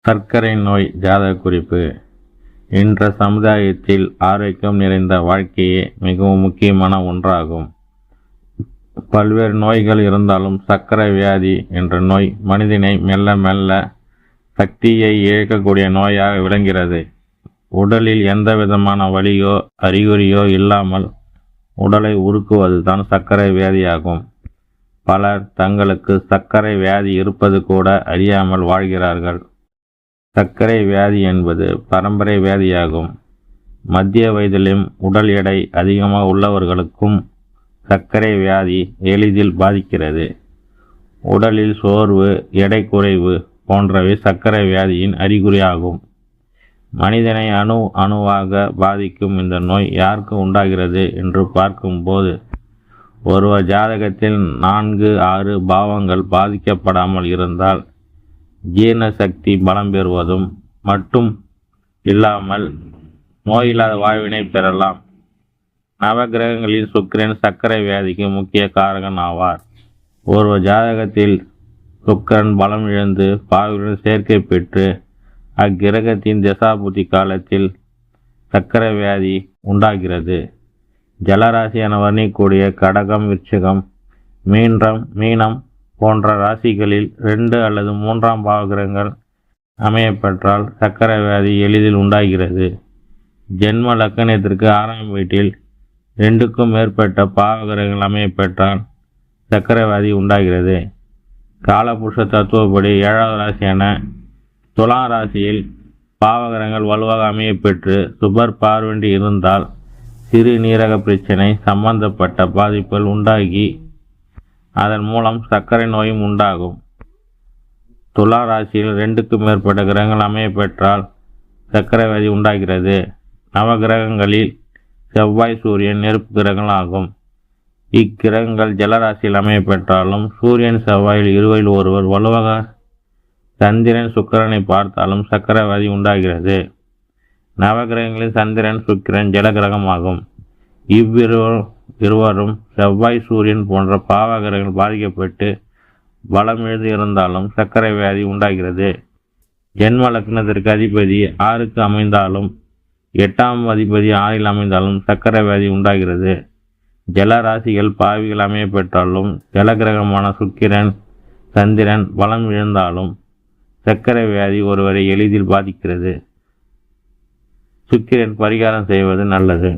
சர்க்கரை நோய் ஜாதக குறிப்பு. இன்ற சமுதாயத்தில் ஆரோக்கியம் நிறைந்த வாழ்க்கையே மிகவும் முக்கியமான ஒன்றாகும். பல்வேறு நோய்கள் இருந்தாலும் சர்க்கரை வியாதி என்ற நோய் மனிதனை மெல்ல மெல்ல சக்தியை இழக்கக்கூடிய நோயாக விளங்குகிறது. உடலில் எந்த விதமான வலியோ அறிகுறியோ இல்லாமல் உடலை உருக்குவது தான் சர்க்கரை வியாதியாகும். பலர் தங்களுக்கு சர்க்கரை வியாதி இருப்பது கூட அறியாமல் வாழ்கிறார்கள். சர்க்கரை வியாதி என்பது பரம்பரை வியாதியாகும். மத்திய வயதிலும் உடல் எடை அதிகமாக உள்ளவர்களுக்கும் சர்க்கரை வியாதி எளிதில் பாதிக்கிறது. உடலில் சோர்வு, எடை குறைவு போன்றவை சர்க்கரை வியாதியின் அறிகுறியாகும். மனிதனை அணுவாக பாதிக்கும் இந்த நோய் யாருக்கு உண்டாகிறது என்று பார்க்கும்போது, ஒருவர் ஜாதகத்தில் 4-6 பாவங்கள் பாதிக்கப்படாமல் இருந்தால் ஜீரண சக்தி பலம் பெறுவதும் மட்டும் இல்லாமல் நோயில்லாத வாழ்வினை பெறலாம். நவகிரகங்களில் சுக்கிரன் சர்க்கரை வியாதிக்கு முக்கிய காரகன் ஆவார். ஒருவர் ஜாதகத்தில் சுக்கிரன் பலம் இழந்து பாவியுடன் சேர்க்கை பெற்று அக்கிரகத்தின் தசாபுத்தி காலத்தில் சர்க்கரை வியாதி உண்டாகிறது. ஜலராசி என வர்ணிக்கூடிய கடகம், விருச்சிகம், மீனம் போன்ற ராசிகளில் 2 அல்லது 3ஆம் பாவகிரகங்கள் அமையப்பெற்றால் சர்க்கரை வியாதி எளிதில் உண்டாகிறது. ஜென்ம லக்கணத்திற்கு 6ஆம் வீட்டில் 2க்கும் மேற்பட்ட பாவகிரகங்கள் அமையப்பெற்றால் சர்க்கரை வியாதி உண்டாகிறது. காலபுருஷ தத்துவப்படி 7வது ராசியான துலாம் ராசியில் பாவகிரகங்கள் வலுவாக அமையப்பெற்று சுபர் பார்வண்டி இருந்தால் சிறுநீரக பிரச்சனை சம்பந்தப்பட்ட பாதிப்புகள் உண்டாகி அதன் மூலம் சர்க்கரை நோயும் உண்டாகும். துலா ராசியில் 2க்கும் மேற்பட்ட கிரகங்கள் அமையப்பெற்றால் சர்க்கரை வியாதி உண்டாகிறது. நவகிரகங்களில் செவ்வாய், சூரியன் நெருப்பு கிரகங்கள் ஆகும். இக்கிரகங்கள் ஜலராசியில் அமையப்பெற்றாலும் சூரியன் செவ்வாயில் இருவரில் ஒருவர் வலுவாக சந்திரன் சுக்கிரனை பார்த்தாலும் சர்க்கரை வியாதி உண்டாகிறது. நவகிரகங்களில் சந்திரன், சுக்கிரன் ஜலகிரகமாகும். இருவரும் செவ்வாய், சூரியன் போன்ற பாவகிரகங்கள் பாதிக்கப்பட்டு பலம் இழந்து இருந்தாலும் சர்க்கரை வியாதி உண்டாகிறது. ஜென்ம லக்னத்திற்கு அதிபதி 6க்கு அமைந்தாலும் 8ஆம் அதிபதி 6இல் அமைந்தாலும் சர்க்கரை வியாதி உண்டாகிறது. ஜலராசிகள் பாவிகள் அமையப்பெற்றாலும் ஜலகிரகமான சுக்கிரன், சந்திரன் பலம் இழந்தாலும் சர்க்கரை வியாதி ஒருவரை எளிதில் பாதிக்கிறது. சுக்கிரன் பரிகாரம் செய்வது நல்லது.